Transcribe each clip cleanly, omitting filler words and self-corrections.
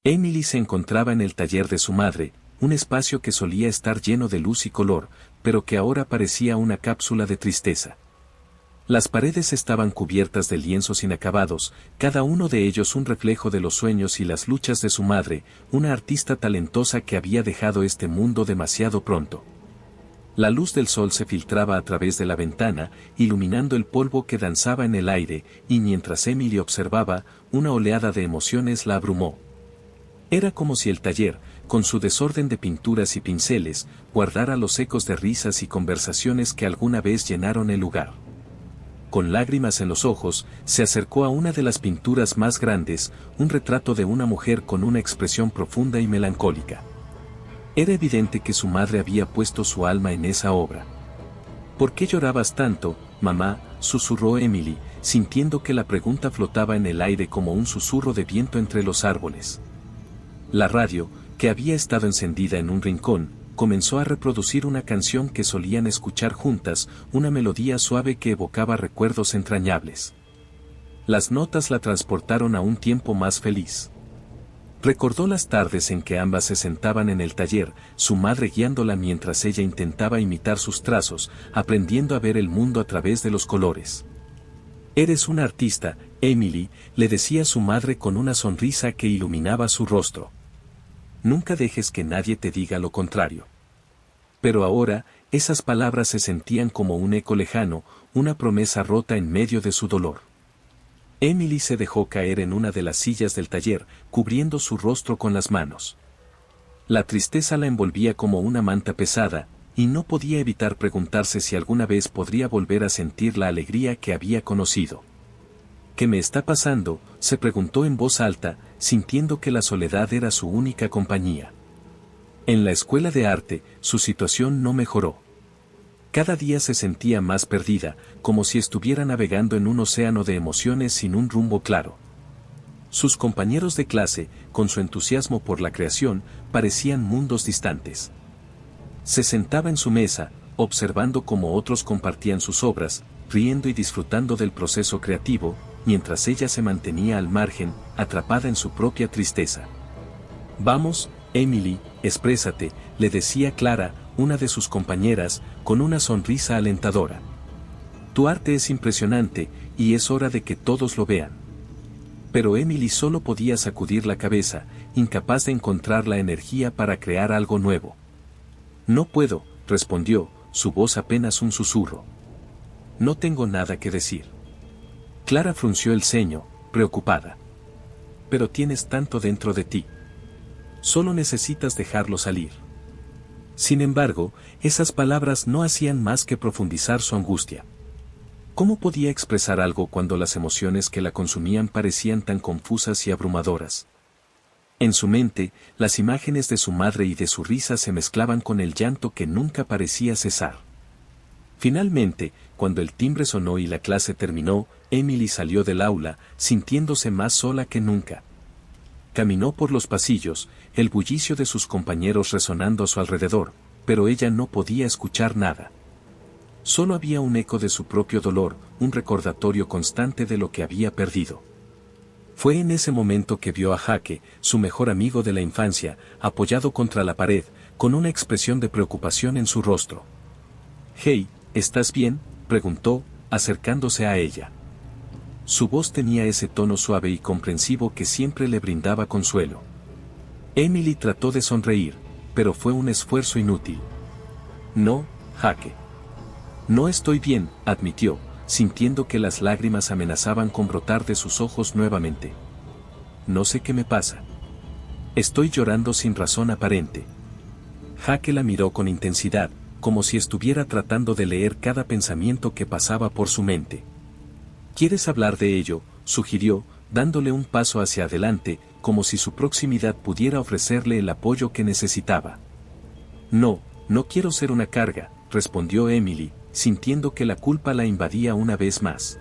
Emily se encontraba en el taller de su madre, un espacio que solía estar lleno de luz y color, pero que ahora parecía una cápsula de tristeza. Las paredes estaban cubiertas de lienzos inacabados, cada uno de ellos un reflejo de los sueños y las luchas de su madre, una artista talentosa que había dejado este mundo demasiado pronto. La luz del sol se filtraba a través de la ventana, iluminando el polvo que danzaba en el aire, y mientras Emily observaba, una oleada de emociones la abrumó. Era como si el taller, con su desorden de pinturas y pinceles, guardara los ecos de risas y conversaciones que alguna vez llenaron el lugar. Con lágrimas en los ojos, se acercó a una de las pinturas más grandes, un retrato de una mujer con una expresión profunda y melancólica. Era evidente que su madre había puesto su alma en esa obra. ¿Por qué llorabas tanto, mamá?, susurró Emily, sintiendo que la pregunta flotaba en el aire como un susurro de viento entre los árboles. La radio, que había estado encendida en un rincón, comenzó a reproducir una canción que solían escuchar juntas, una melodía suave que evocaba recuerdos entrañables. Las notas la transportaron a un tiempo más feliz. Recordó las tardes en que ambas se sentaban en el taller, su madre guiándola mientras ella intentaba imitar sus trazos, aprendiendo a ver el mundo a través de los colores. «Eres una artista, Emily», le decía su madre con una sonrisa que iluminaba su rostro. «Nunca dejes que nadie te diga lo contrario». Pero ahora, esas palabras se sentían como un eco lejano, una promesa rota en medio de su dolor. Emily se dejó caer en una de las sillas del taller, cubriendo su rostro con las manos. La tristeza la envolvía como una manta pesada, y no podía evitar preguntarse si alguna vez podría volver a sentir la alegría que había conocido. «¿Qué me está pasando?», se preguntó en voz alta, sintiendo que la soledad era su única compañía. En la escuela de arte, su situación no mejoró. Cada día se sentía más perdida, como si estuviera navegando en un océano de emociones sin un rumbo claro. Sus compañeros de clase, con su entusiasmo por la creación, parecían mundos distantes. Se sentaba en su mesa, observando cómo otros compartían sus obras, riendo y disfrutando del proceso creativo, mientras ella se mantenía al margen, atrapada en su propia tristeza. «Vamos, Emily, exprésate», le decía Clara, una de sus compañeras, con una sonrisa alentadora. «Tu arte es impresionante, y es hora de que todos lo vean». Pero Emily solo podía sacudir la cabeza, incapaz de encontrar la energía para crear algo nuevo. «No puedo», respondió, su voz apenas un susurro. «No tengo nada que decir». Clara frunció el ceño, preocupada. «Pero tienes tanto dentro de ti. Solo necesitas dejarlo salir». Sin embargo, esas palabras no hacían más que profundizar su angustia. ¿Cómo podía expresar algo cuando las emociones que la consumían parecían tan confusas y abrumadoras? En su mente, las imágenes de su madre y de su risa se mezclaban con el llanto que nunca parecía cesar. Finalmente, cuando el timbre sonó y la clase terminó, Emily salió del aula, sintiéndose más sola que nunca. Caminó por los pasillos, el bullicio de sus compañeros resonando a su alrededor, pero ella no podía escuchar nada. Solo había un eco de su propio dolor, un recordatorio constante de lo que había perdido. Fue en ese momento que vio a Jake, su mejor amigo de la infancia, apoyado contra la pared, con una expresión de preocupación en su rostro. «Hey, ¿estás bien?», preguntó, acercándose a ella. Su voz tenía ese tono suave y comprensivo que siempre le brindaba consuelo. Emily trató de sonreír, pero fue un esfuerzo inútil. «No, Jake. No estoy bien», admitió, sintiendo que las lágrimas amenazaban con brotar de sus ojos nuevamente. «No sé qué me pasa. Estoy llorando sin razón aparente». Jake la miró con intensidad, como si estuviera tratando de leer cada pensamiento que pasaba por su mente. «¿Quieres hablar de ello?», sugirió, dándole un paso hacia adelante, como si su proximidad pudiera ofrecerle el apoyo que necesitaba. «No, no quiero ser una carga», respondió Emily, sintiendo que la culpa la invadía una vez más.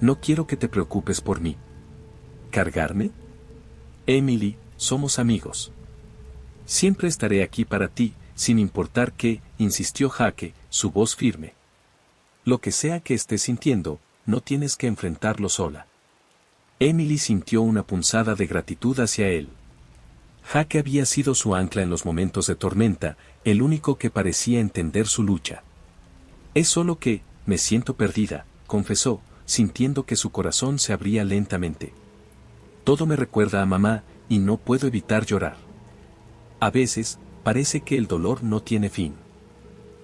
«No quiero que te preocupes por mí». «¿Cargarme?». «Emily, somos amigos. Siempre estaré aquí para ti, sin importar qué», insistió Jake, su voz firme. «Lo que sea que estés sintiendo, no tienes que enfrentarlo sola». Emily sintió una punzada de gratitud hacia él. Jaque había sido su ancla en los momentos de tormenta, el único que parecía entender su lucha. Es solo que, me siento perdida, confesó, sintiendo que su corazón se abría lentamente. Todo me recuerda a mamá, y no puedo evitar llorar. A veces, parece que el dolor no tiene fin.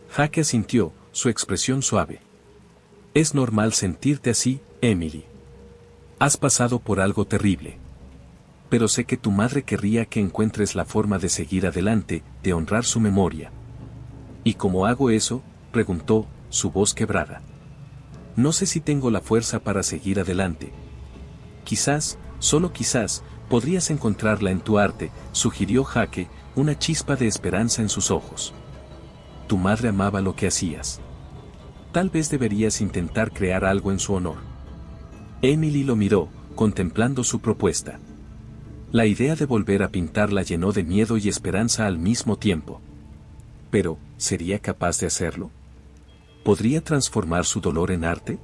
Jaque asintió, su expresión suave. Es normal sentirte así, Emily. Has pasado por algo terrible. Pero sé que tu madre querría que encuentres la forma de seguir adelante, de honrar su memoria. ¿Y cómo hago eso?, preguntó, su voz quebrada. No sé si tengo la fuerza para seguir adelante. Quizás, solo quizás, podrías encontrarla en tu arte, sugirió Jaque, una chispa de esperanza en sus ojos. Tu madre amaba lo que hacías. Tal vez deberías intentar crear algo en su honor. Emily lo miró, contemplando su propuesta. La idea de volver a pintar la llenó de miedo y esperanza al mismo tiempo. Pero, ¿sería capaz de hacerlo? ¿Podría transformar su dolor en arte?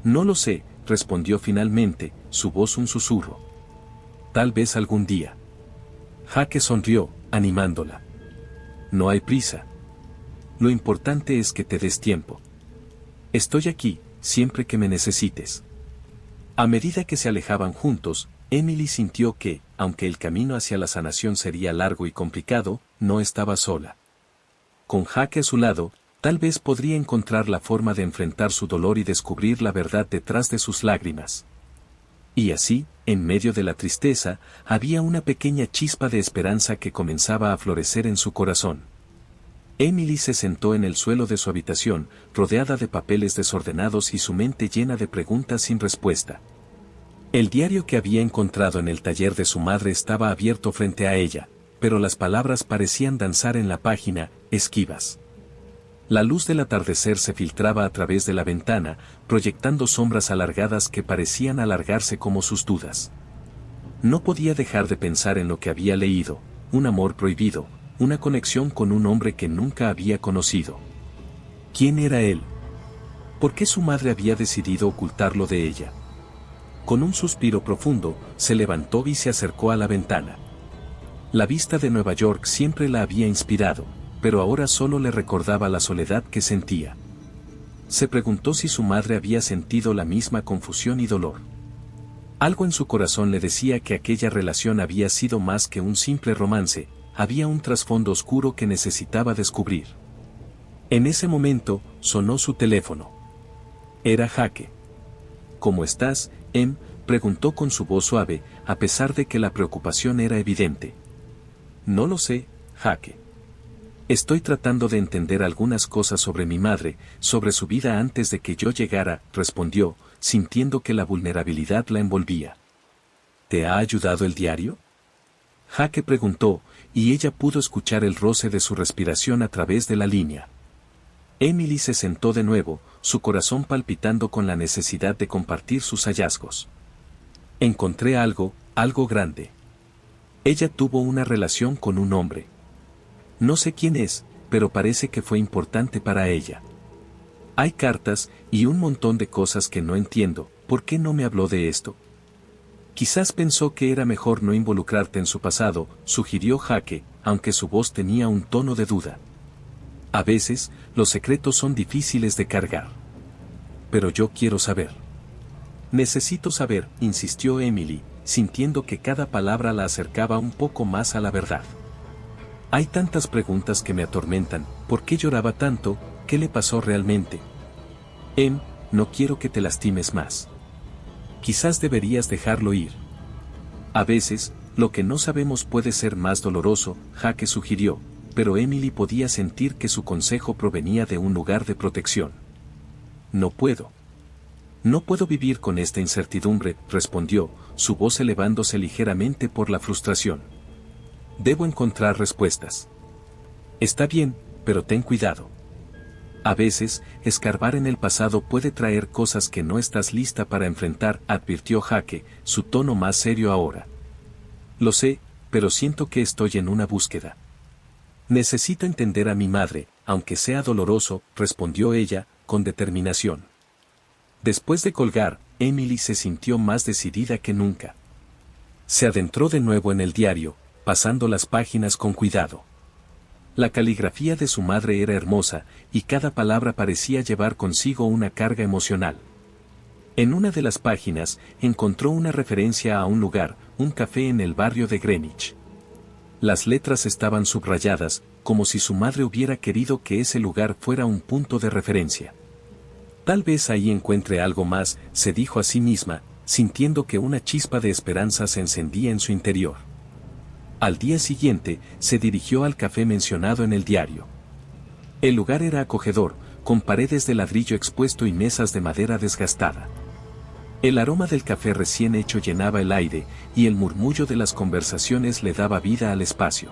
No lo sé, respondió finalmente, su voz un susurro. Tal vez algún día. Jaque sonrió, animándola. No hay prisa. Lo importante es que te des tiempo. Estoy aquí, siempre que me necesites. A medida que se alejaban juntos, Emily sintió que, aunque el camino hacia la sanación sería largo y complicado, no estaba sola. Con Jaque a su lado, tal vez podría encontrar la forma de enfrentar su dolor y descubrir la verdad detrás de sus lágrimas. Y así, en medio de la tristeza, había una pequeña chispa de esperanza que comenzaba a florecer en su corazón. Emily se sentó en el suelo de su habitación, rodeada de papeles desordenados y su mente llena de preguntas sin respuesta. El diario que había encontrado en el taller de su madre estaba abierto frente a ella, pero las palabras parecían danzar en la página, esquivas. La luz del atardecer se filtraba a través de la ventana, proyectando sombras alargadas que parecían alargarse como sus dudas. No podía dejar de pensar en lo que había leído, un amor prohibido, una conexión con un hombre que nunca había conocido. ¿Quién era él? ¿Por qué su madre había decidido ocultarlo de ella? Con un suspiro profundo, se levantó y se acercó a la ventana. La vista de Nueva York siempre la había inspirado, pero ahora solo le recordaba la soledad que sentía. Se preguntó si su madre había sentido la misma confusión y dolor. Algo en su corazón le decía que aquella relación había sido más que un simple romance, había un trasfondo oscuro que necesitaba descubrir. En ese momento, sonó su teléfono. Era Jaque. ¿Cómo estás, Em?, preguntó con su voz suave, a pesar de que la preocupación era evidente. No lo sé, Jaque. Estoy tratando de entender algunas cosas sobre mi madre, sobre su vida antes de que yo llegara, respondió, sintiendo que la vulnerabilidad la envolvía. ¿Te ha ayudado el diario?, Jaque preguntó, y ella pudo escuchar el roce de su respiración a través de la línea. Emily se sentó de nuevo, su corazón palpitando con la necesidad de compartir sus hallazgos. Encontré algo grande. Ella tuvo una relación con un hombre. No sé quién es, pero parece que fue importante para ella. Hay cartas, y un montón de cosas que no entiendo. ¿Por qué no me habló de esto? Quizás pensó que era mejor no involucrarte en su pasado, sugirió Jaque, aunque su voz tenía un tono de duda. A veces, los secretos son difíciles de cargar. Pero yo quiero saber. Necesito saber, insistió Emily, sintiendo que cada palabra la acercaba un poco más a la verdad. Hay tantas preguntas que me atormentan. ¿Por qué lloraba tanto? ¿Qué le pasó realmente? No quiero que te lastimes más. Quizás deberías dejarlo ir. A veces, lo que no sabemos puede ser más doloroso, Jaque sugirió, pero Emily podía sentir que su consejo provenía de un lugar de protección. No puedo. No puedo vivir con esta incertidumbre, respondió, su voz elevándose ligeramente por la frustración. Debo encontrar respuestas. Está bien, pero ten cuidado. A veces, escarbar en el pasado puede traer cosas que no estás lista para enfrentar, advirtió Jaque, su tono más serio ahora. Lo sé, pero siento que estoy en una búsqueda. Necesito entender a mi madre, aunque sea doloroso, respondió ella, con determinación. Después de colgar, Emily se sintió más decidida que nunca. Se adentró de nuevo en el diario, pasando las páginas con cuidado. La caligrafía de su madre era hermosa, y cada palabra parecía llevar consigo una carga emocional. En una de las páginas, encontró una referencia a un lugar, un café en el barrio de Greenwich. Las letras estaban subrayadas, como si su madre hubiera querido que ese lugar fuera un punto de referencia. Tal vez ahí encuentre algo más, se dijo a sí misma, sintiendo que una chispa de esperanza se encendía en su interior. Al día siguiente, se dirigió al café mencionado en el diario. El lugar era acogedor, con paredes de ladrillo expuesto y mesas de madera desgastada. El aroma del café recién hecho llenaba el aire, y el murmullo de las conversaciones le daba vida al espacio.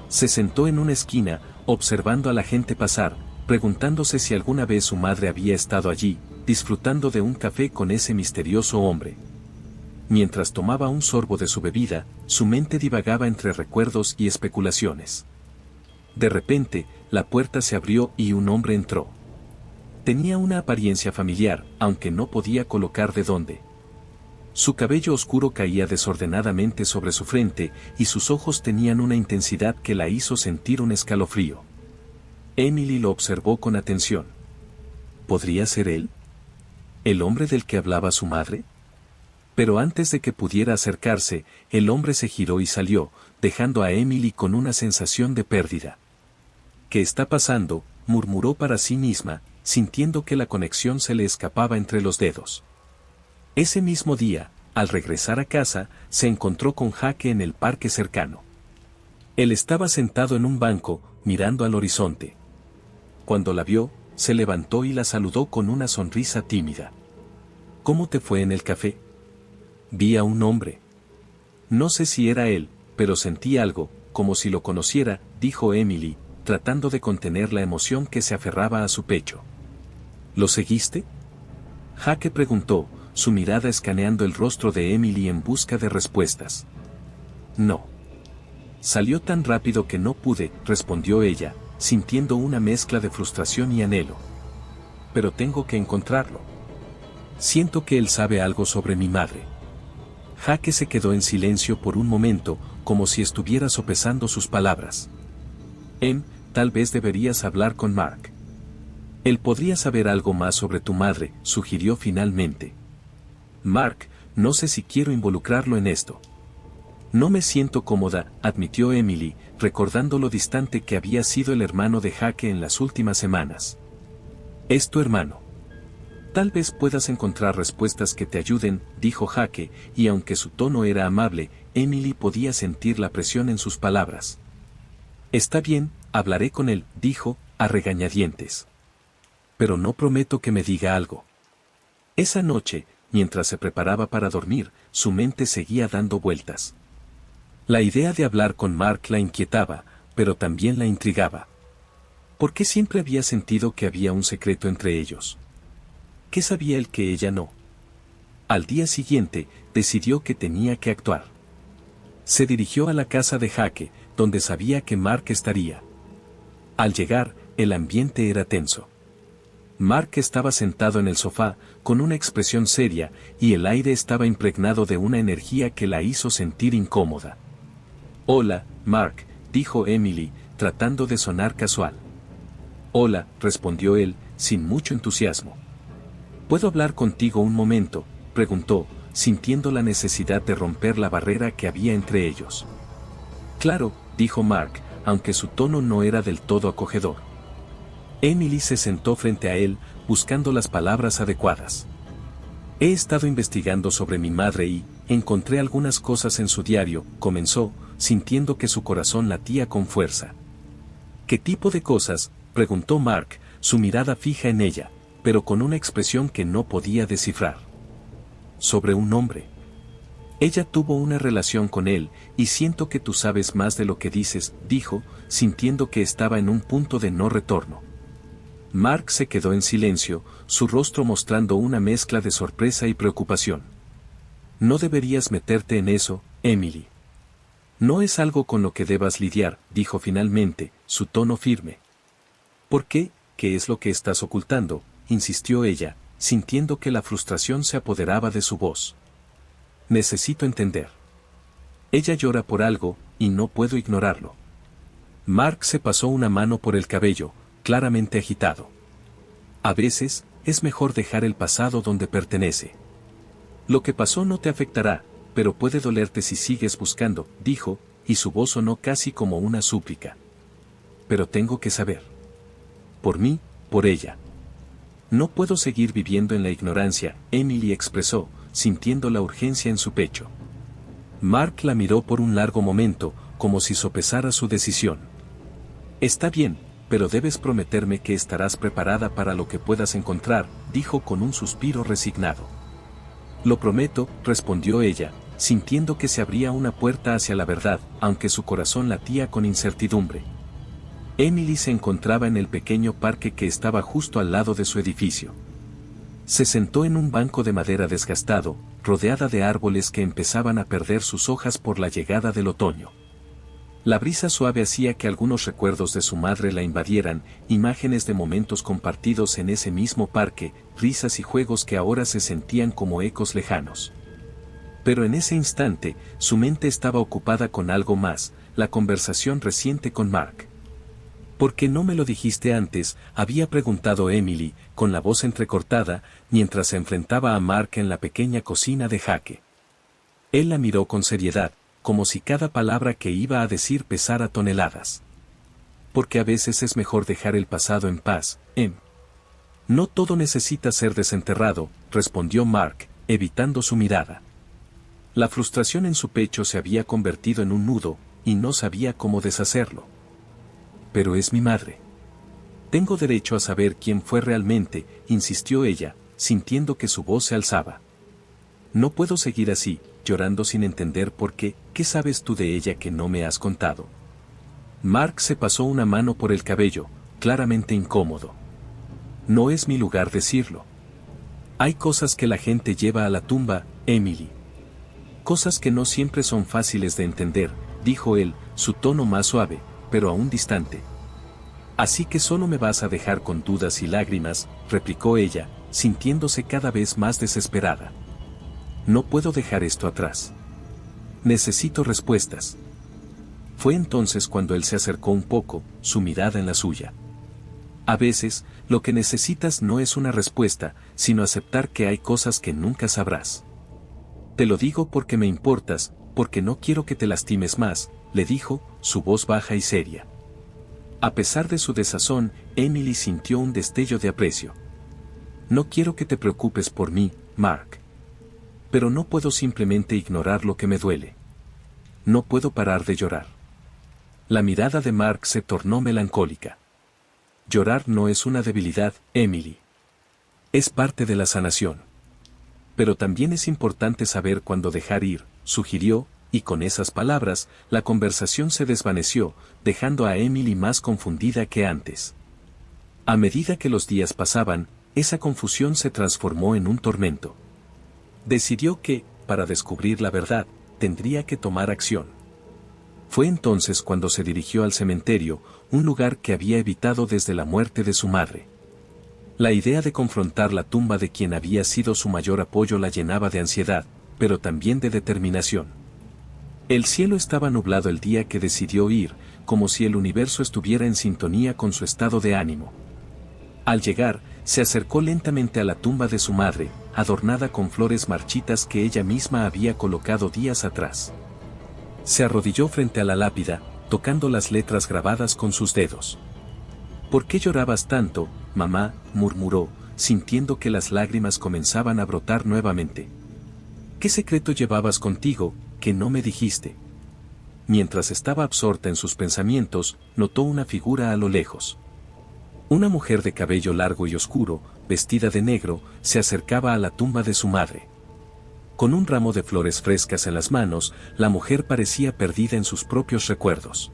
Se sentó en una esquina, observando a la gente pasar, preguntándose si alguna vez su madre había estado allí, disfrutando de un café con ese misterioso hombre. Mientras tomaba un sorbo de su bebida, su mente divagaba entre recuerdos y especulaciones. De repente, la puerta se abrió y un hombre entró. Tenía una apariencia familiar, aunque no podía colocar de dónde. Su cabello oscuro caía desordenadamente sobre su frente, y sus ojos tenían una intensidad que la hizo sentir un escalofrío. Emily lo observó con atención. ¿Podría ser él? ¿El hombre del que hablaba su madre? Pero antes de que pudiera acercarse, el hombre se giró y salió, dejando a Emily con una sensación de pérdida. ¿Qué está pasando?, murmuró para sí misma, sintiendo que la conexión se le escapaba entre los dedos. Ese mismo día, al regresar a casa, se encontró con Jake en el parque cercano. Él estaba sentado en un banco, mirando al horizonte. Cuando la vio, se levantó y la saludó con una sonrisa tímida. ¿Cómo te fue en el café? Vi a un hombre. No sé si era él, pero sentí algo, como si lo conociera, dijo Emily, tratando de contener la emoción que se aferraba a su pecho. ¿Lo seguiste?, Jake preguntó, su mirada escaneando el rostro de Emily en busca de respuestas. No. Salió tan rápido que no pude, respondió ella, sintiendo una mezcla de frustración y anhelo. Pero tengo que encontrarlo. Siento que él sabe algo sobre mi madre. Jake se quedó en silencio por un momento, como si estuviera sopesando sus palabras. Tal vez deberías hablar con Mark. Él podría saber algo más sobre tu madre, sugirió finalmente. Mark, no sé si quiero involucrarlo en esto. No me siento cómoda, admitió Emily, recordando lo distante que había sido el hermano de Jake en las últimas semanas. Es tu hermano. Tal vez puedas encontrar respuestas que te ayuden, dijo Jake, y aunque su tono era amable, Emily podía sentir la presión en sus palabras. Está bien, hablaré con él, dijo, a regañadientes. Pero no prometo que me diga algo. Esa noche, mientras se preparaba para dormir, su mente seguía dando vueltas. La idea de hablar con Mark la inquietaba, pero también la intrigaba. ¿Por qué siempre había sentido que había un secreto entre ellos? ¿Qué sabía él que ella no? Al día siguiente, decidió que tenía que actuar. Se dirigió a la casa de Jake, donde sabía que Mark estaría. Al llegar, el ambiente era tenso. Mark estaba sentado en el sofá, con una expresión seria, y el aire estaba impregnado de una energía que la hizo sentir incómoda. Hola, Mark, dijo Emily, tratando de sonar casual. Hola, respondió él, sin mucho entusiasmo. ¿Puedo hablar contigo un momento?, preguntó, sintiendo la necesidad de romper la barrera que había entre ellos. Claro, dijo Mark, aunque su tono no era del todo acogedor. Emily se sentó frente a él, buscando las palabras adecuadas. He estado investigando sobre mi madre y encontré algunas cosas en su diario, comenzó, sintiendo que su corazón latía con fuerza. ¿Qué tipo de cosas?, preguntó Mark, su mirada fija en ella, pero con una expresión que no podía descifrar. Sobre un hombre. Ella tuvo una relación con él, y siento que tú sabes más de lo que dices, dijo, sintiendo que estaba en un punto de no retorno. Mark se quedó en silencio, su rostro mostrando una mezcla de sorpresa y preocupación. No deberías meterte en eso, Emily. No es algo con lo que debas lidiar, dijo finalmente, su tono firme. ¿Por qué? ¿Qué es lo que estás ocultando?, insistió ella, sintiendo que la frustración se apoderaba de su voz. Necesito entender. Ella llora por algo, y no puedo ignorarlo. Mark se pasó una mano por el cabello, claramente agitado. A veces, es mejor dejar el pasado donde pertenece. Lo que pasó no te afectará, pero puede dolerte si sigues buscando, dijo, y su voz sonó casi como una súplica. Pero tengo que saber. Por mí, por ella. No puedo seguir viviendo en la ignorancia, Emily expresó, sintiendo la urgencia en su pecho. Mark la miró por un largo momento, como si sopesara su decisión. Está bien, pero debes prometerme que estarás preparada para lo que puedas encontrar, dijo con un suspiro resignado. Lo prometo, respondió ella, sintiendo que se abría una puerta hacia la verdad, aunque su corazón latía con incertidumbre. Emily se encontraba en el pequeño parque que estaba justo al lado de su edificio. Se sentó en un banco de madera desgastado, rodeada de árboles que empezaban a perder sus hojas por la llegada del otoño. La brisa suave hacía que algunos recuerdos de su madre la invadieran, imágenes de momentos compartidos en ese mismo parque, risas y juegos que ahora se sentían como ecos lejanos. Pero en ese instante, su mente estaba ocupada con algo más, la conversación reciente con Mark. ¿Por qué no me lo dijiste antes?, había preguntado Emily, con la voz entrecortada, mientras se enfrentaba a Mark en la pequeña cocina de Jaque. Él la miró con seriedad, como si cada palabra que iba a decir pesara toneladas. Porque a veces es mejor dejar el pasado en paz, Em. No todo necesita ser desenterrado, respondió Mark, evitando su mirada. La frustración en su pecho se había convertido en un nudo, y no sabía cómo deshacerlo. Pero es mi madre. Tengo derecho a saber quién fue realmente, insistió ella, sintiendo que su voz se alzaba. No puedo seguir así, llorando sin entender por qué. ¿Qué sabes tú de ella que no me has contado? Mark se pasó una mano por el cabello, claramente incómodo. No es mi lugar decirlo. Hay cosas que la gente lleva a la tumba, Emily. Cosas que no siempre son fáciles de entender, dijo él, su tono más suave, pero aún distante. Así que solo me vas a dejar con dudas y lágrimas, replicó ella, sintiéndose cada vez más desesperada. No puedo dejar esto atrás. Necesito respuestas. Fue entonces cuando él se acercó un poco, su mirada en la suya. A veces, lo que necesitas no es una respuesta, sino aceptar que hay cosas que nunca sabrás. Te lo digo porque me importas, porque no quiero que te lastimes más, le dijo, su voz baja y seria. A pesar de su desazón, Emily sintió un destello de aprecio. No quiero que te preocupes por mí, Mark. Pero no puedo simplemente ignorar lo que me duele. No puedo parar de llorar. La mirada de Mark se tornó melancólica. Llorar no es una debilidad, Emily. Es parte de la sanación. Pero también es importante saber cuándo dejar ir, sugirió, y con esas palabras, la conversación se desvaneció, dejando a Emily más confundida que antes. A medida que los días pasaban, esa confusión se transformó en un tormento. Decidió que, para descubrir la verdad, tendría que tomar acción. Fue entonces cuando se dirigió al cementerio, un lugar que había evitado desde la muerte de su madre. La idea de confrontar la tumba de quien había sido su mayor apoyo la llenaba de ansiedad, pero también de determinación. El cielo estaba nublado el día que decidió ir, como si el universo estuviera en sintonía con su estado de ánimo. Al llegar, se acercó lentamente a la tumba de su madre, adornada con flores marchitas que ella misma había colocado días atrás. Se arrodilló frente a la lápida, tocando las letras grabadas con sus dedos. ¿Por qué llorabas tanto, mamá?, murmuró, sintiendo que las lágrimas comenzaban a brotar nuevamente. ¿Qué secreto llevabas contigo, que no me dijiste? Mientras estaba absorta en sus pensamientos, notó una figura a lo lejos. Una mujer de cabello largo y oscuro, vestida de negro, se acercaba a la tumba de su madre. Con un ramo de flores frescas en las manos, la mujer parecía perdida en sus propios recuerdos.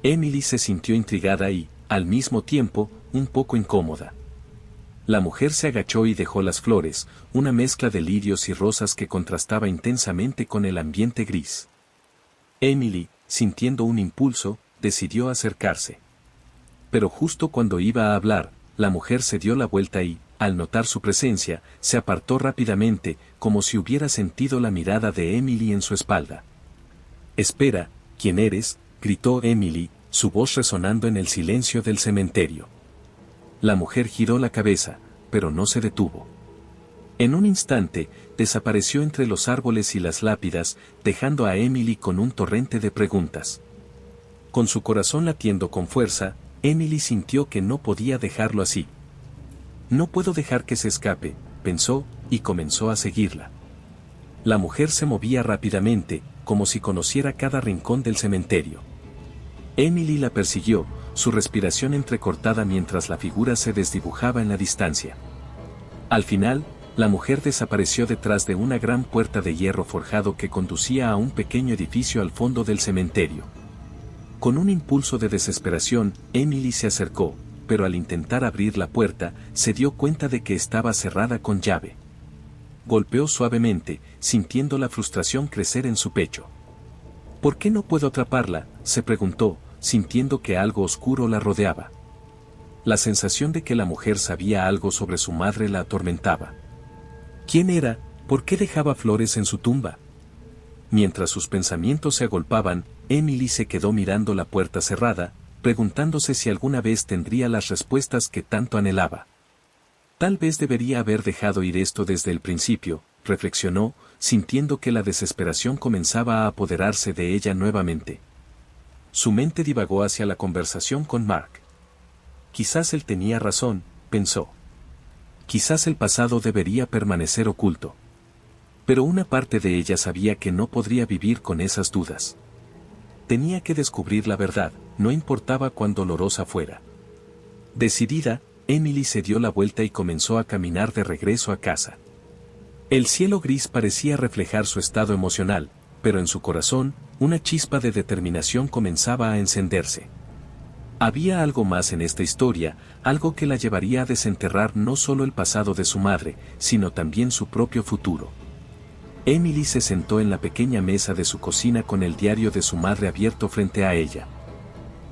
Emily se sintió intrigada y, al mismo tiempo, un poco incómoda. La mujer se agachó y dejó las flores, una mezcla de lirios y rosas que contrastaba intensamente con el ambiente gris. Emily, sintiendo un impulso, decidió acercarse. Pero justo cuando iba a hablar, la mujer se dio la vuelta y, al notar su presencia, se apartó rápidamente, como si hubiera sentido la mirada de Emily en su espalda. Espera, ¿quién eres?, gritó Emily, su voz resonando en el silencio del cementerio. La mujer giró la cabeza, pero no se detuvo. En un instante, desapareció entre los árboles y las lápidas, dejando a Emily con un torrente de preguntas. Con su corazón latiendo con fuerza, Emily sintió que no podía dejarlo así. No puedo dejar que se escape, pensó, y comenzó a seguirla. La mujer se movía rápidamente, como si conociera cada rincón del cementerio. Emily la persiguió, su respiración entrecortada mientras la figura se desdibujaba en la distancia. Al final, la mujer desapareció detrás de una gran puerta de hierro forjado que conducía a un pequeño edificio al fondo del cementerio. Con un impulso de desesperación, Emily se acercó, pero al intentar abrir la puerta, se dio cuenta de que estaba cerrada con llave. Golpeó suavemente, sintiendo la frustración crecer en su pecho. ¿Por qué no puedo atraparla?, se preguntó, sintiendo que algo oscuro la rodeaba. La sensación de que la mujer sabía algo sobre su madre la atormentaba. ¿Quién era? ¿Por qué dejaba flores en su tumba? Mientras sus pensamientos se agolpaban, Emily se quedó mirando la puerta cerrada, preguntándose si alguna vez tendría las respuestas que tanto anhelaba. Tal vez debería haber dejado ir esto desde el principio, reflexionó, sintiendo que la desesperación comenzaba a apoderarse de ella nuevamente. Su mente divagó hacia la conversación con Mark. Quizás él tenía razón, pensó. Quizás el pasado debería permanecer oculto. Pero una parte de ella sabía que no podría vivir con esas dudas. Tenía que descubrir la verdad, no importaba cuán dolorosa fuera. Decidida, Emily se dio la vuelta y comenzó a caminar de regreso a casa. El cielo gris parecía reflejar su estado emocional, pero en su corazón, una chispa de determinación comenzaba a encenderse. Había algo más en esta historia, algo que la llevaría a desenterrar no solo el pasado de su madre, sino también su propio futuro. Emily se sentó en la pequeña mesa de su cocina con el diario de su madre abierto frente a ella.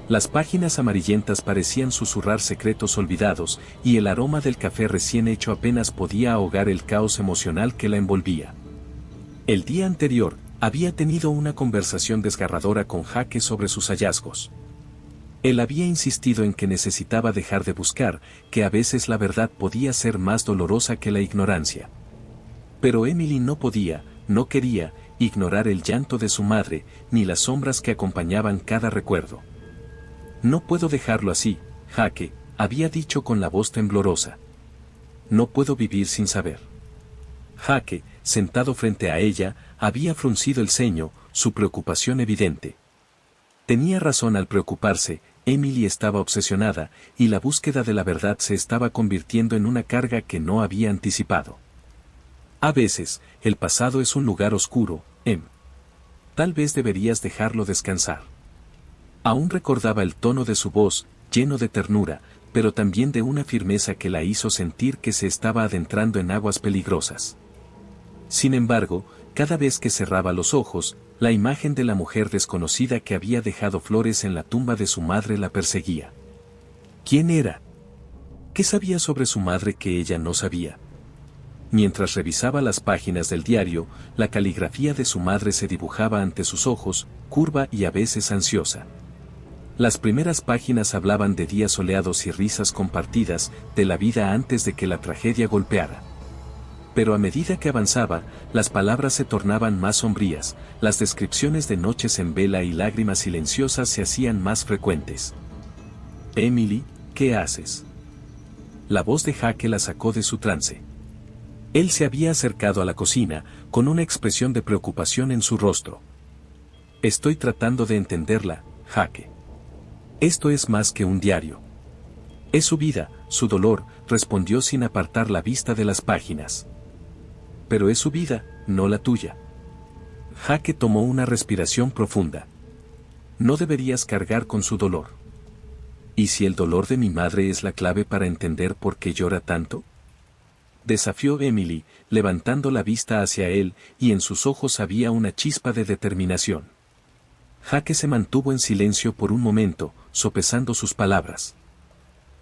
Las páginas amarillentas parecían susurrar secretos olvidados, y el aroma del café recién hecho apenas podía ahogar el caos emocional que la envolvía. El día anterior, había tenido una conversación desgarradora con Jake sobre sus hallazgos. Él había insistido en que necesitaba dejar de buscar, que a veces la verdad podía ser más dolorosa que la ignorancia. Pero Emily no podía, no quería, ignorar el llanto de su madre, ni las sombras que acompañaban cada recuerdo. No puedo dejarlo así, Jake, había dicho con la voz temblorosa. No puedo vivir sin saber. Jake, sentado frente a ella, había fruncido el ceño, su preocupación evidente. Tenía razón al preocuparse, Emily estaba obsesionada, y la búsqueda de la verdad se estaba convirtiendo en una carga que no había anticipado. A veces, el pasado es un lugar oscuro, Em. Tal vez deberías dejarlo descansar. Aún recordaba el tono de su voz, lleno de ternura, pero también de una firmeza que la hizo sentir que se estaba adentrando en aguas peligrosas. Sin embargo, cada vez que cerraba los ojos, la imagen de la mujer desconocida que había dejado flores en la tumba de su madre la perseguía. ¿Quién era? ¿Qué sabía sobre su madre que ella no sabía? Mientras revisaba las páginas del diario, la caligrafía de su madre se dibujaba ante sus ojos, curva y a veces ansiosa. Las primeras páginas hablaban de días soleados y risas compartidas, de la vida antes de que la tragedia golpeara. Pero a medida que avanzaba, las palabras se tornaban más sombrías, las descripciones de noches en vela y lágrimas silenciosas se hacían más frecuentes. Emily, ¿qué haces? La voz de Jake la sacó de su trance. Él se había acercado a la cocina, con una expresión de preocupación en su rostro. Estoy tratando de entenderla, Jake. Esto es más que un diario. Es su vida, su dolor, respondió sin apartar la vista de las páginas. Pero es su vida, no la tuya. Jake tomó una respiración profunda. No deberías cargar con su dolor. ¿Y si el dolor de mi madre es la clave para entender por qué llora tanto? Desafió Emily, levantando la vista hacia él, y en sus ojos había una chispa de determinación. Jake se mantuvo en silencio por un momento, sopesando sus palabras.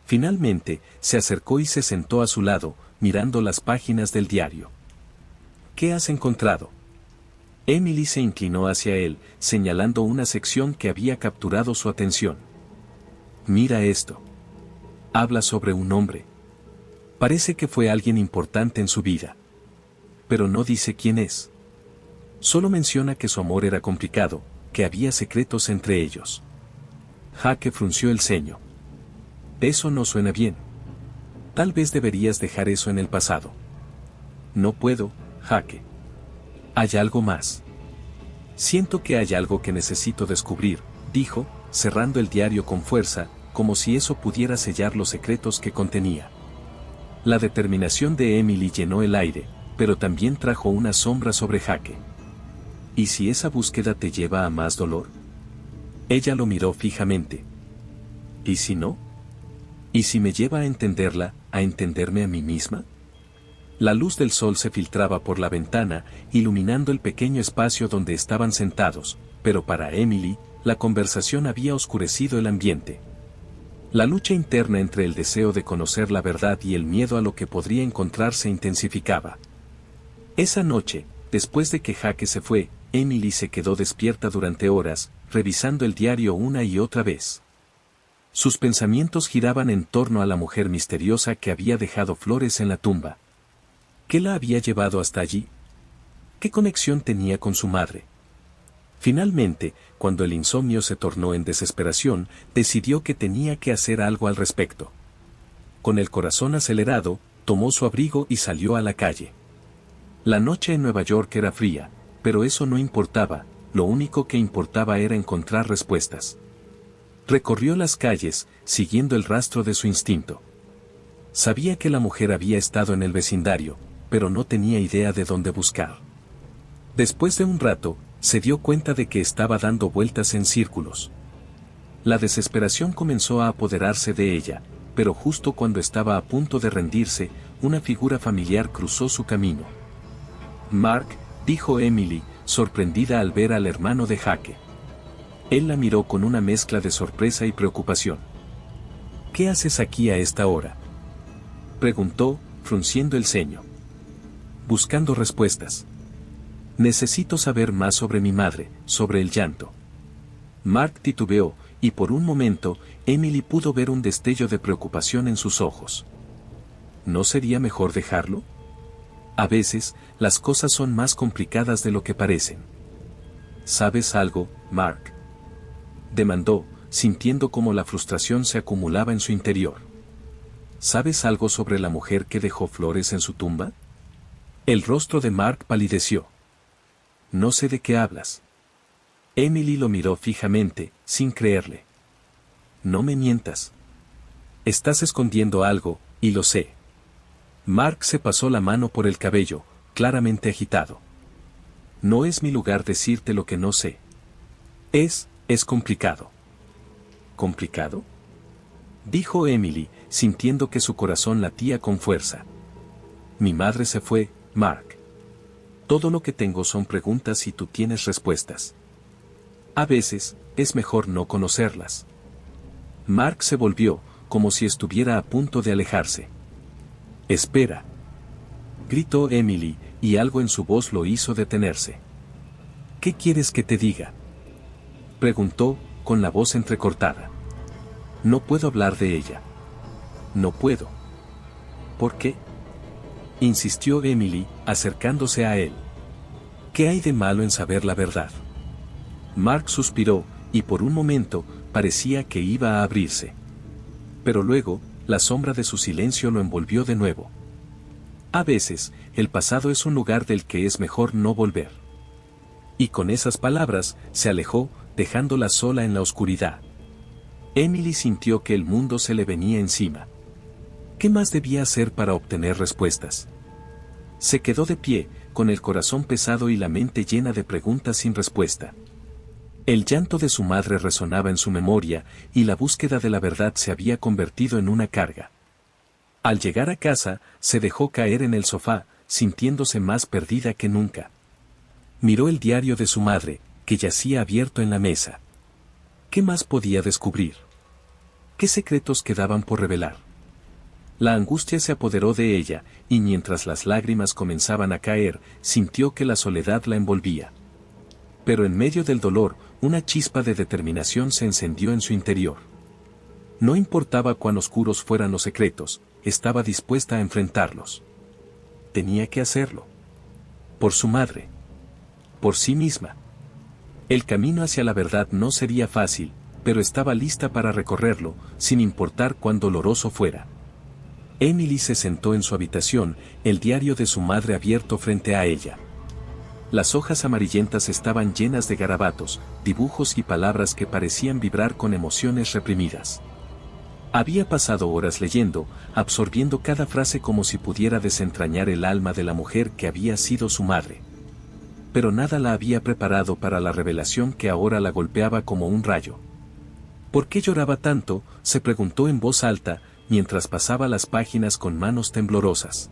Finalmente, se acercó y se sentó a su lado, mirando las páginas del diario. ¿Qué has encontrado? Emily se inclinó hacia él, señalando una sección que había capturado su atención. Mira esto. Habla sobre un hombre. Parece que fue alguien importante en su vida. Pero no dice quién es. Solo menciona que su amor era complicado, que había secretos entre ellos. Jake frunció el ceño. Eso no suena bien. Tal vez deberías dejar eso en el pasado. No puedo, Jake. Hay algo más. Siento que hay algo que necesito descubrir, dijo, cerrando el diario con fuerza, como si eso pudiera sellar los secretos que contenía. La determinación de Emily llenó el aire, pero también trajo una sombra sobre Jake. ¿Y si esa búsqueda te lleva a más dolor? Ella lo miró fijamente. ¿Y si no? ¿Y si me lleva a entenderla, a entenderme a mí misma? La luz del sol se filtraba por la ventana, iluminando el pequeño espacio donde estaban sentados, pero para Emily, la conversación había oscurecido el ambiente. La lucha interna entre el deseo de conocer la verdad y el miedo a lo que podría encontrar se intensificaba. Esa noche, después de que Jake se fue, Emily se quedó despierta durante horas, revisando el diario una y otra vez. Sus pensamientos giraban en torno a la mujer misteriosa que había dejado flores en la tumba. ¿Qué la había llevado hasta allí? ¿Qué conexión tenía con su madre? Finalmente, cuando el insomnio se tornó en desesperación, decidió que tenía que hacer algo al respecto. Con el corazón acelerado, tomó su abrigo y salió a la calle. La noche en Nueva York era fría, pero eso no importaba, lo único que importaba era encontrar respuestas. Recorrió las calles, siguiendo el rastro de su instinto. Sabía que la mujer había estado en el vecindario, pero no tenía idea de dónde buscar. Después de un rato, se dio cuenta de que estaba dando vueltas en círculos. La desesperación comenzó a apoderarse de ella, pero justo cuando estaba a punto de rendirse, una figura familiar cruzó su camino. «Mark», dijo Emily, sorprendida al ver al hermano de Jake. Él la miró con una mezcla de sorpresa y preocupación. «¿Qué haces aquí a esta hora?», preguntó, frunciendo el ceño. «Buscando respuestas. Necesito saber más sobre mi madre, sobre el llanto». Mark titubeó, y por un momento, Emily pudo ver un destello de preocupación en sus ojos. ¿No sería mejor dejarlo? A veces, las cosas son más complicadas de lo que parecen. ¿Sabes algo, Mark?, demandó, sintiendo cómo la frustración se acumulaba en su interior. ¿Sabes algo sobre la mujer que dejó flores en su tumba? El rostro de Mark palideció. No sé de qué hablas. Emily lo miró fijamente, sin creerle. No me mientas. Estás escondiendo algo, y lo sé. Mark se pasó la mano por el cabello, claramente agitado. No es mi lugar decirte lo que no sé. Es complicado. ¿Complicado?, dijo Emily, sintiendo que su corazón latía con fuerza. Mi madre se fue, Mark. Todo lo que tengo son preguntas y tú tienes respuestas. A veces, es mejor no conocerlas. Mark se volvió, como si estuviera a punto de alejarse. Espera, gritó Emily, y algo en su voz lo hizo detenerse. ¿Qué quieres que te diga?, preguntó, con la voz entrecortada. No puedo hablar de ella. No puedo. ¿Por qué?, insistió Emily, acercándose a él. ¿Qué hay de malo en saber la verdad? Mark suspiró, y por un momento, parecía que iba a abrirse. Pero luego, la sombra de su silencio lo envolvió de nuevo. A veces, el pasado es un lugar del que es mejor no volver. Y con esas palabras, se alejó, dejándola sola en la oscuridad. Emily sintió que el mundo se le venía encima. ¿Qué más debía hacer para obtener respuestas? Se quedó de pie, con el corazón pesado y la mente llena de preguntas sin respuesta. El llanto de su madre resonaba en su memoria, y la búsqueda de la verdad se había convertido en una carga. Al llegar a casa, se dejó caer en el sofá, sintiéndose más perdida que nunca. Miró el diario de su madre, que yacía abierto en la mesa. ¿Qué más podía descubrir? ¿Qué secretos quedaban por revelar? La angustia se apoderó de ella, y mientras las lágrimas comenzaban a caer, sintió que la soledad la envolvía. Pero en medio del dolor, una chispa de determinación se encendió en su interior. No importaba cuán oscuros fueran los secretos, estaba dispuesta a enfrentarlos. Tenía que hacerlo. Por su madre. Por sí misma. El camino hacia la verdad no sería fácil, pero estaba lista para recorrerlo, sin importar cuán doloroso fuera. Emily se sentó en su habitación, el diario de su madre abierto frente a ella. Las hojas amarillentas estaban llenas de garabatos, dibujos y palabras que parecían vibrar con emociones reprimidas. Había pasado horas leyendo, absorbiendo cada frase como si pudiera desentrañar el alma de la mujer que había sido su madre. Pero nada la había preparado para la revelación que ahora la golpeaba como un rayo. ¿Por qué lloraba tanto?, se preguntó en voz alta, mientras pasaba las páginas con manos temblorosas.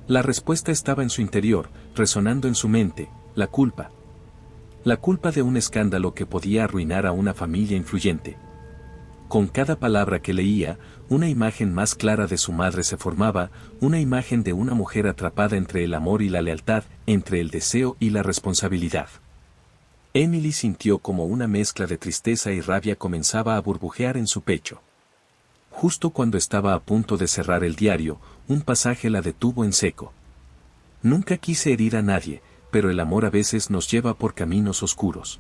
La respuesta estaba en su interior, resonando en su mente: la culpa. La culpa de un escándalo que podía arruinar a una familia influyente. Con cada palabra que leía, una imagen más clara de su madre se formaba, una imagen de una mujer atrapada entre el amor y la lealtad, entre el deseo y la responsabilidad. Emily sintió como una mezcla de tristeza y rabia comenzaba a burbujear en su pecho. Justo cuando estaba a punto de cerrar el diario, un pasaje la detuvo en seco. Nunca quise herir a nadie, pero el amor a veces nos lleva por caminos oscuros.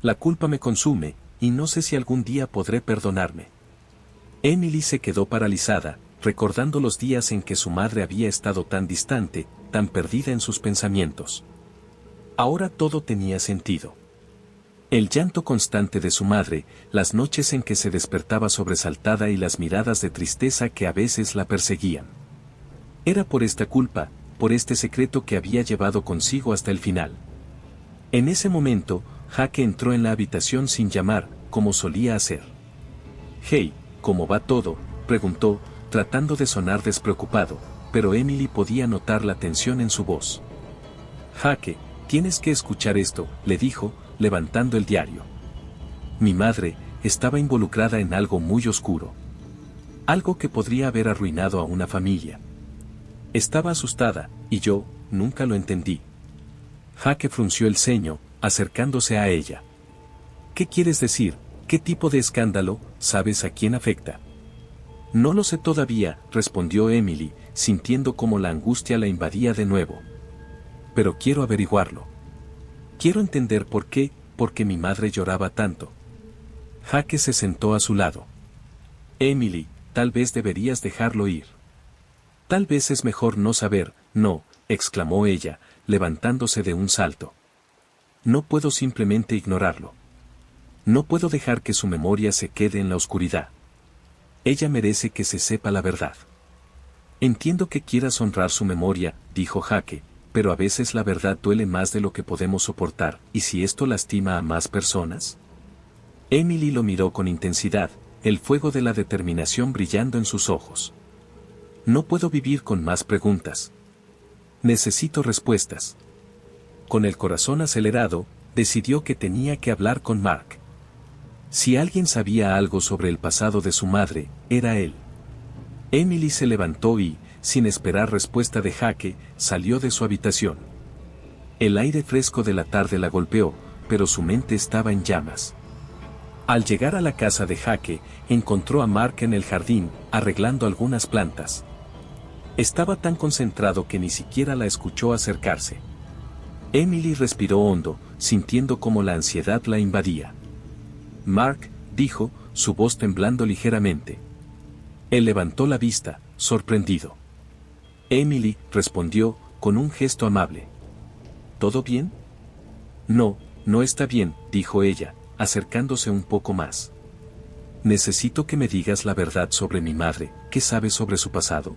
La culpa me consume, y no sé si algún día podré perdonarme. Emily se quedó paralizada, recordando los días en que su madre había estado tan distante, tan perdida en sus pensamientos. Ahora todo tenía sentido. El llanto constante de su madre, las noches en que se despertaba sobresaltada y las miradas de tristeza que a veces la perseguían. Era por esta culpa, por este secreto que había llevado consigo hasta el final. En ese momento, Jake entró en la habitación sin llamar, como solía hacer. «Hey, ¿cómo va todo?», preguntó, tratando de sonar despreocupado, pero Emily podía notar la tensión en su voz. «Jake, tienes que escuchar esto», le dijo, levantando el diario. «Mi madre estaba involucrada en algo muy oscuro. Algo que podría haber arruinado a una familia. Estaba asustada, y yo nunca lo entendí». Jake frunció el ceño, acercándose a ella. «¿Qué quieres decir? ¿Qué tipo de escándalo? ¿Sabes a quién afecta?». «No lo sé todavía», respondió Emily, sintiendo como la angustia la invadía de nuevo. «Pero quiero averiguarlo. Quiero entender por qué mi madre lloraba tanto». Jake se sentó a su lado. «Emily, tal vez deberías dejarlo ir». «Tal vez es mejor no saber». «No», exclamó ella, levantándose de un salto. «No puedo simplemente ignorarlo. No puedo dejar que su memoria se quede en la oscuridad. Ella merece que se sepa la verdad». «Entiendo que quieras honrar su memoria», dijo Jake, «pero a veces la verdad duele más de lo que podemos soportar, ¿y si esto lastima a más personas?». Emily lo miró con intensidad, el fuego de la determinación brillando en sus ojos. «No puedo vivir con más preguntas. Necesito respuestas». Con el corazón acelerado, decidió que tenía que hablar con Mark. Si alguien sabía algo sobre el pasado de su madre, era él. Emily se levantó y, sin esperar respuesta de Jake, salió de su habitación. El aire fresco de la tarde la golpeó, pero su mente estaba en llamas. Al llegar a la casa de Jake, encontró a Mark en el jardín, arreglando algunas plantas. Estaba tan concentrado que ni siquiera la escuchó acercarse. Emily respiró hondo, sintiendo cómo la ansiedad la invadía. «Mark», dijo, su voz temblando ligeramente. Él levantó la vista, sorprendido. «Emily», respondió, con un gesto amable. «¿Todo bien?». «No, no está bien», dijo ella, acercándose un poco más. «Necesito que me digas la verdad sobre mi madre. ¿Qué sabes sobre su pasado?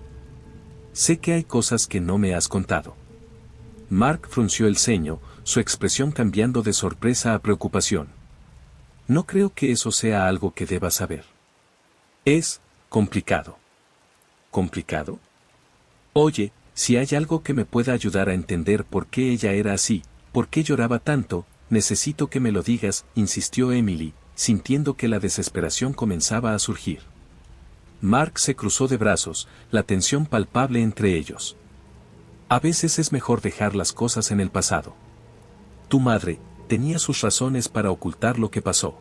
Sé que hay cosas que no me has contado». Mark frunció el ceño, su expresión cambiando de sorpresa a preocupación. «No creo que eso sea algo que debas saber. Es complicado». «¿Complicado?». «Oye, si hay algo que me pueda ayudar a entender por qué ella era así, por qué lloraba tanto, necesito que me lo digas», insistió Emily, sintiendo que la desesperación comenzaba a surgir. Mark se cruzó de brazos, la tensión palpable entre ellos. «A veces es mejor dejar las cosas en el pasado. Tu madre tenía sus razones para ocultar lo que pasó.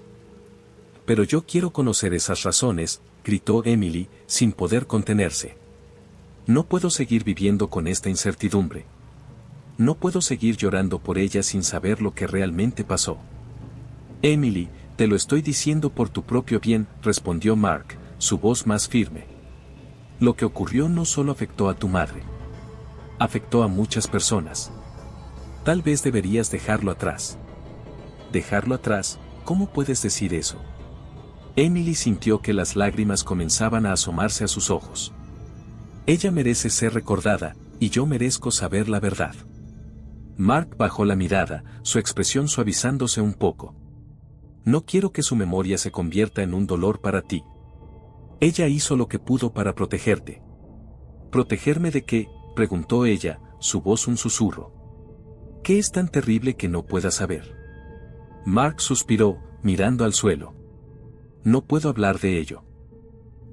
Pero yo quiero conocer esas razones, gritó Emily, sin poder contenerse. No puedo seguir viviendo con esta incertidumbre. No puedo seguir llorando por ella sin saber lo que realmente pasó. Emily, te lo estoy diciendo por tu propio bien, respondió Mark, su voz más firme. Lo que ocurrió no solo afectó a tu madre. Afectó a muchas personas. Tal vez deberías dejarlo atrás. ¿Dejarlo atrás? ¿Cómo puedes decir eso? Emily sintió que las lágrimas comenzaban a asomarse a sus ojos. Ella merece ser recordada, y yo merezco saber la verdad. Mark bajó la mirada, su expresión suavizándose un poco. No quiero que su memoria se convierta en un dolor para ti. Ella hizo lo que pudo para protegerte. ¿Protegerme de qué?, preguntó ella, su voz un susurro. ¿Qué es tan terrible que no pueda saber? Mark suspiró, mirando al suelo. No puedo hablar de ello.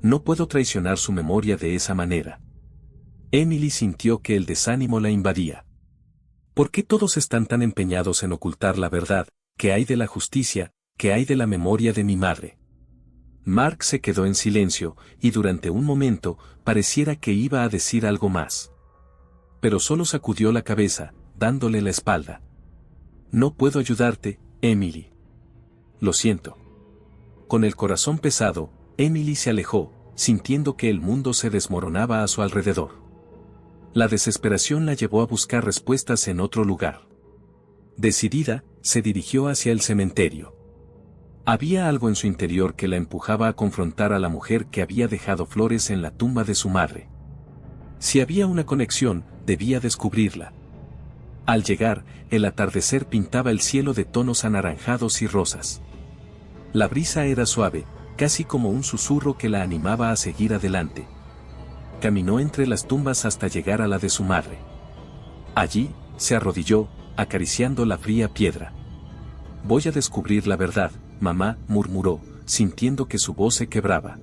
No puedo traicionar su memoria de esa manera. Emily sintió que el desánimo la invadía. ¿Por qué todos están tan empeñados en ocultar la verdad? ¿Qué hay de la justicia? ¿Qué hay de la memoria de mi madre? Mark se quedó en silencio, y durante un momento, pareciera que iba a decir algo más. Pero solo sacudió la cabeza, dándole la espalda. No puedo ayudarte, Emily. Lo siento. Con el corazón pesado, Emily se alejó, sintiendo que el mundo se desmoronaba a su alrededor. La desesperación la llevó a buscar respuestas en otro lugar. Decidida, se dirigió hacia el cementerio. Había algo en su interior que la empujaba a confrontar a la mujer que había dejado flores en la tumba de su madre. Si había una conexión, debía descubrirla. Al llegar, el atardecer pintaba el cielo de tonos anaranjados y rosas. La brisa era suave, casi como un susurro que la animaba a seguir adelante. Caminó entre las tumbas hasta llegar a la de su madre. Allí, se arrodilló, acariciando la fría piedra. Voy a descubrir la verdad, mamá, murmuró, sintiendo que su voz se quebraba.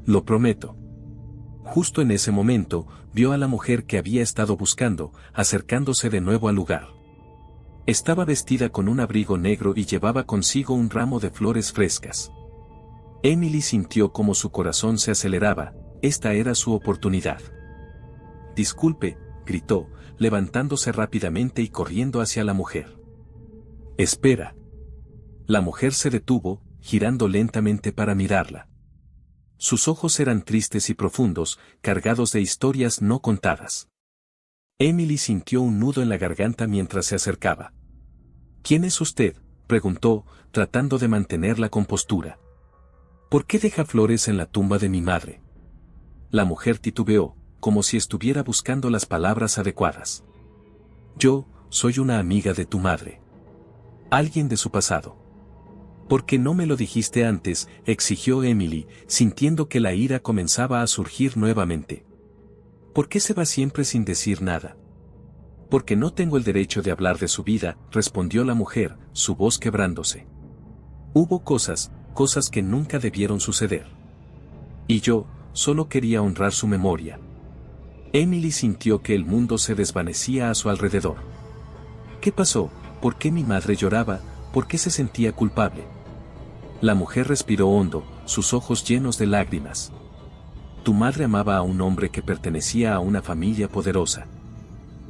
Lo prometo. Justo en ese momento, vio a la mujer que había estado buscando, acercándose de nuevo al lugar. Estaba vestida con un abrigo negro y llevaba consigo un ramo de flores frescas. Emily sintió como su corazón se aceleraba, esta era su oportunidad. Disculpe, gritó, levantándose rápidamente y corriendo hacia la mujer. Espera. La mujer se detuvo, girando lentamente para mirarla. Sus ojos eran tristes y profundos, cargados de historias no contadas. Emily sintió un nudo en la garganta mientras se acercaba. ¿Quién es usted?, preguntó, tratando de mantener la compostura. ¿Por qué deja flores en la tumba de mi madre? La mujer titubeó, como si estuviera buscando las palabras adecuadas. Yo, soy una amiga de tu madre. Alguien de su pasado. ¿Por qué no me lo dijiste antes?, exigió Emily, sintiendo que la ira comenzaba a surgir nuevamente. ¿Por qué se va siempre sin decir nada? Porque no tengo el derecho de hablar de su vida, respondió la mujer, su voz quebrándose. Hubo cosas que nunca debieron suceder. Y yo, solo quería honrar su memoria. Emily sintió que el mundo se desvanecía a su alrededor. ¿Qué pasó? ¿Por qué mi madre lloraba? ¿Por qué se sentía culpable? La mujer respiró hondo, sus ojos llenos de lágrimas. Tu madre amaba a un hombre que pertenecía a una familia poderosa.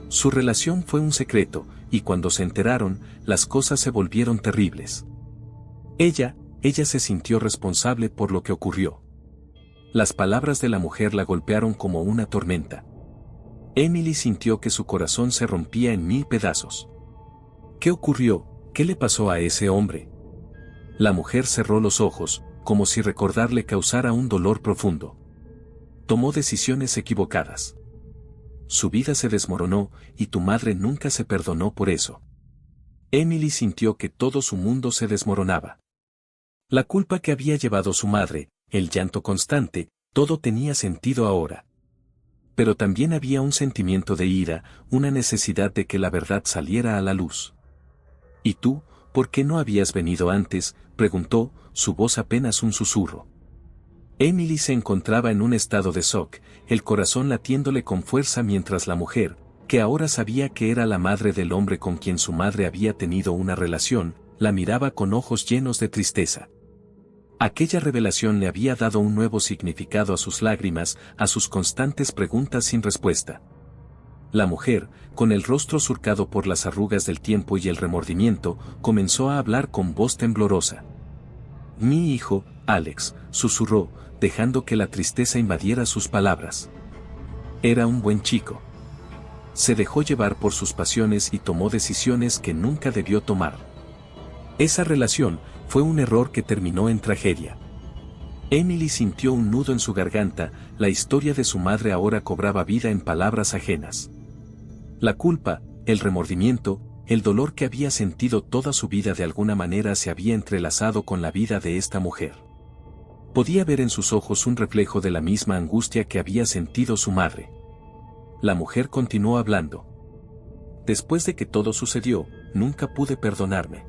Su relación fue un secreto, y cuando se enteraron, las cosas se volvieron terribles. Ella se sintió responsable por lo que ocurrió. Las palabras de la mujer la golpearon como una tormenta. Emily sintió que su corazón se rompía en 1000 pedazos. ¿Qué ocurrió? ¿Qué le pasó a ese hombre? La mujer cerró los ojos, como si recordarle causara un dolor profundo. Tomó decisiones equivocadas. Su vida se desmoronó, y tu madre nunca se perdonó por eso. Emily sintió que todo su mundo se desmoronaba. La culpa que había llevado su madre, el llanto constante, todo tenía sentido ahora. Pero también había un sentimiento de ira, una necesidad de que la verdad saliera a la luz. ¿Y tú, por qué no habías venido antes?, preguntó, su voz apenas un susurro. Emily se encontraba en un estado de shock, el corazón latiéndole con fuerza mientras la mujer, que ahora sabía que era la madre del hombre con quien su madre había tenido una relación, la miraba con ojos llenos de tristeza. Aquella revelación le había dado un nuevo significado a sus lágrimas, a sus constantes preguntas sin respuesta. La mujer, con el rostro surcado por las arrugas del tiempo y el remordimiento, comenzó a hablar con voz temblorosa. «Mi hijo, Alex», susurró, dejando que la tristeza invadiera sus palabras. Era un buen chico. Se dejó llevar por sus pasiones y tomó decisiones que nunca debió tomar. Esa relación fue un error que terminó en tragedia. Emily sintió un nudo en su garganta, la historia de su madre ahora cobraba vida en palabras ajenas. La culpa, el remordimiento, el dolor que había sentido toda su vida de alguna manera se había entrelazado con la vida de esta mujer. Podía ver en sus ojos un reflejo de la misma angustia que había sentido su madre. La mujer continuó hablando. Después de que todo sucedió, nunca pude perdonarme.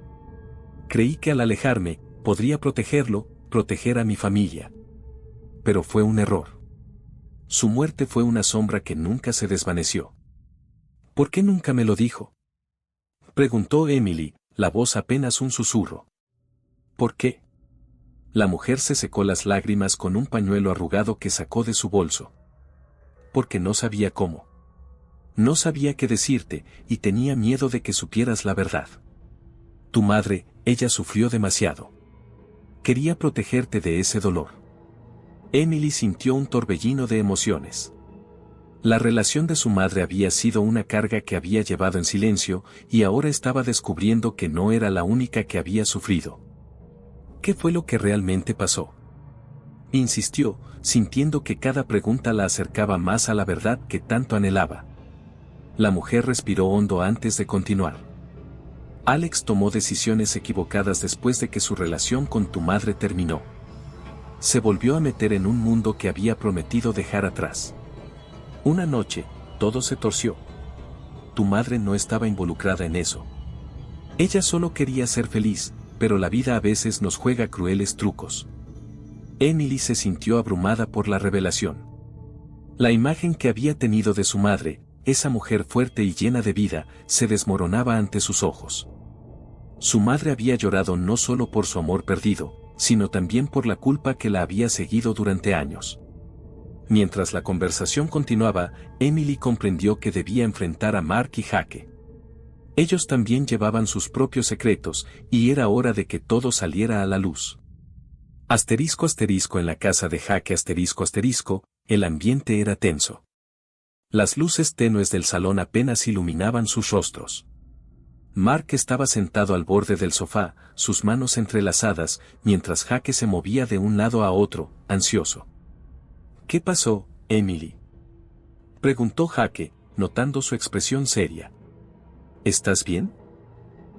Creí que al alejarme, podría protegerlo, proteger a mi familia. Pero fue un error. Su muerte fue una sombra que nunca se desvaneció. ¿Por qué nunca me lo dijo?, preguntó Emily, la voz apenas un susurro. ¿Por qué? La mujer se secó las lágrimas con un pañuelo arrugado que sacó de su bolso. Porque no sabía cómo. No sabía qué decirte, y tenía miedo de que supieras la verdad. Tu madre, ella sufrió demasiado. Quería protegerte de ese dolor. Emily sintió un torbellino de emociones. La relación de su madre había sido una carga que había llevado en silencio, y ahora estaba descubriendo que no era la única que había sufrido. ¿Qué fue lo que realmente pasó?, insistió, sintiendo que cada pregunta la acercaba más a la verdad que tanto anhelaba. La mujer respiró hondo antes de continuar. Alex tomó decisiones equivocadas después de que su relación con tu madre terminó. Se volvió a meter en un mundo que había prometido dejar atrás. Una noche, todo se torció. Tu madre no estaba involucrada en eso. Ella solo quería ser feliz, pero la vida a veces nos juega crueles trucos. Emily se sintió abrumada por la revelación. La imagen que había tenido de su madre, esa mujer fuerte y llena de vida, se desmoronaba ante sus ojos. Su madre había llorado no solo por su amor perdido, sino también por la culpa que la había seguido durante años. Mientras la conversación continuaba, Emily comprendió que debía enfrentar a Mark y Jake. Ellos también llevaban sus propios secretos, y era hora de que todo saliera a la luz. Asterisco asterisco en la casa de Jake asterisco asterisco, el ambiente era tenso. Las luces tenues del salón apenas iluminaban sus rostros. Mark estaba sentado al borde del sofá, sus manos entrelazadas, mientras Jake se movía de un lado a otro, ansioso. ¿Qué pasó, Emily?, preguntó Jake, notando su expresión seria. ¿Estás bien?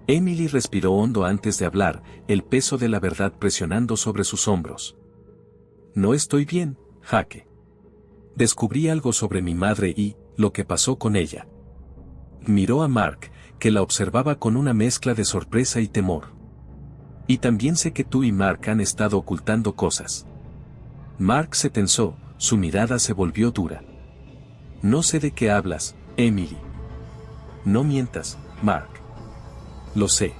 Emily respiró hondo antes de hablar, el peso de la verdad presionando sobre sus hombros. No estoy bien, Jake. Descubrí algo sobre mi madre y lo que pasó con ella. Miró a Mark, que la observaba con una mezcla de sorpresa y temor. Y también sé que tú y Mark han estado ocultando cosas. Mark se tensó, su mirada se volvió dura. No sé de qué hablas, Emily. No mientas, Mark. Lo sé.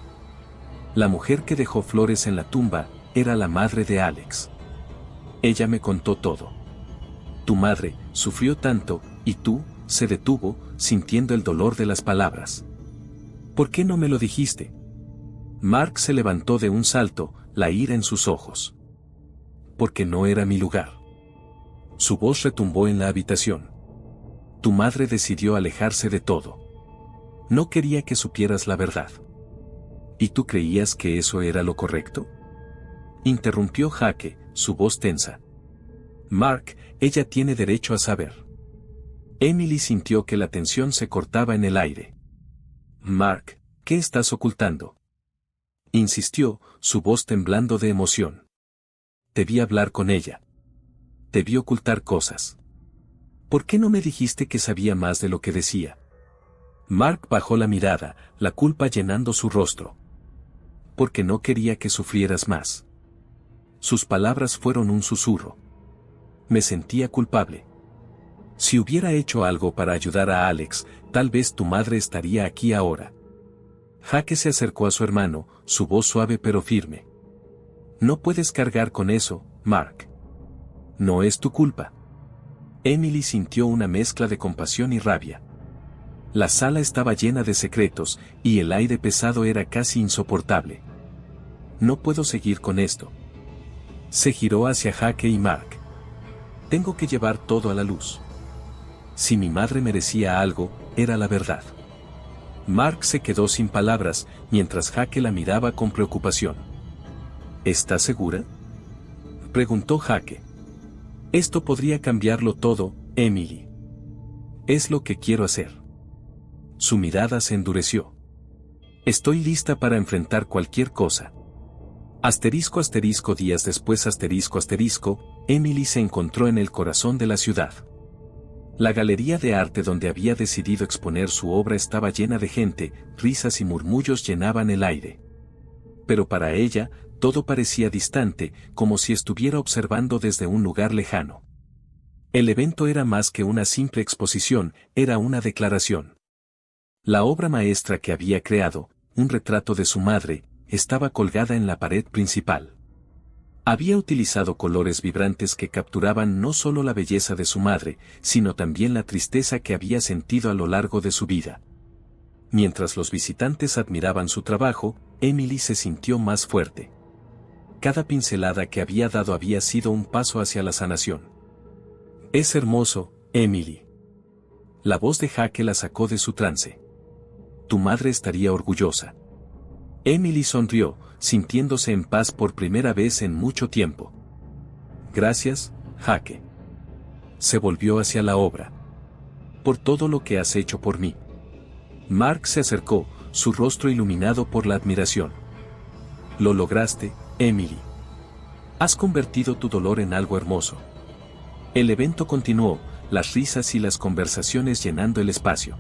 La mujer que dejó flores en la tumba era la madre de Alex. Ella me contó todo. Tu madre sufrió tanto, y tú, se detuvo, sintiendo el dolor de las palabras. ¿Por qué no me lo dijiste? Mark se levantó de un salto, la ira en sus ojos. Porque no era mi lugar. Su voz retumbó en la habitación. Tu madre decidió alejarse de todo. No quería que supieras la verdad. ¿Y tú creías que eso era lo correcto?, interrumpió Jake, su voz tensa. Mark, ella tiene derecho a saber. Emily sintió que la tensión se cortaba en el aire. Mark, ¿qué estás ocultando?, insistió, su voz temblando de emoción. Debí hablar con ella. Debí ocultar cosas. ¿Por qué no me dijiste que sabía más de lo que decía? Mark bajó la mirada, la culpa llenando su rostro. Porque no quería que sufrieras más. Sus palabras fueron un susurro. Me sentía culpable. Si hubiera hecho algo para ayudar a Alex, tal vez tu madre estaría aquí ahora. Jake se acercó a su hermano, su voz suave pero firme. No puedes cargar con eso, Mark. No es tu culpa. Emily sintió una mezcla de compasión y rabia. La sala estaba llena de secretos, y el aire pesado era casi insoportable. No puedo seguir con esto. Se giró hacia Jake y Mark. Tengo que llevar todo a la luz. Si mi madre merecía algo, era la verdad. Mark se quedó sin palabras, mientras Jake la miraba con preocupación. ¿Estás segura?, preguntó Jake. Esto podría cambiarlo todo, Emily. Es lo que quiero hacer. Su mirada se endureció. Estoy lista para enfrentar cualquier cosa. Asterisco asterisco días después asterisco asterisco, Emily se encontró en el corazón de la ciudad. La galería de arte donde había decidido exponer su obra estaba llena de gente, risas y murmullos llenaban el aire. Pero para ella, todo parecía distante, como si estuviera observando desde un lugar lejano. El evento era más que una simple exposición, era una declaración. La obra maestra que había creado, un retrato de su madre, estaba colgada en la pared principal. Había utilizado colores vibrantes que capturaban no solo la belleza de su madre, sino también la tristeza que había sentido a lo largo de su vida. Mientras los visitantes admiraban su trabajo, Emily se sintió más fuerte. Cada pincelada que había dado había sido un paso hacia la sanación. Es hermoso, Emily. La voz de Jake la sacó de su trance. Tu madre estaría orgullosa. Emily sonrió, sintiéndose en paz por primera vez en mucho tiempo. Gracias, Jake. Se volvió hacia la obra. Por todo lo que has hecho por mí. Mark se acercó, su rostro iluminado por la admiración. Lo lograste, Emily. Has convertido tu dolor en algo hermoso. El evento continuó, las risas y las conversaciones llenando el espacio.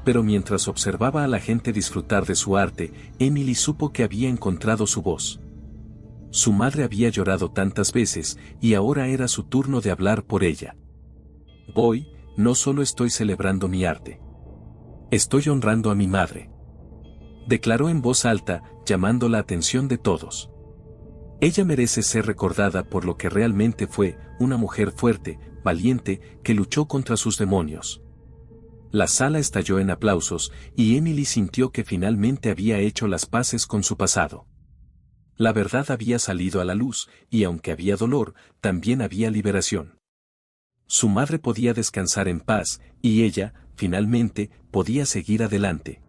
Pero mientras observaba a la gente disfrutar de su arte, Emily supo que había encontrado su voz. Su madre había llorado tantas veces, y ahora era su turno de hablar por ella. Hoy, no solo estoy celebrando mi arte. Estoy honrando a mi madre. Declaró en voz alta, llamando la atención de todos. Ella merece ser recordada por lo que realmente fue, una mujer fuerte, valiente, que luchó contra sus demonios. La sala estalló en aplausos, y Emily sintió que finalmente había hecho las paces con su pasado. La verdad había salido a la luz, y aunque había dolor, también había liberación. Su madre podía descansar en paz, y ella, finalmente, podía seguir adelante.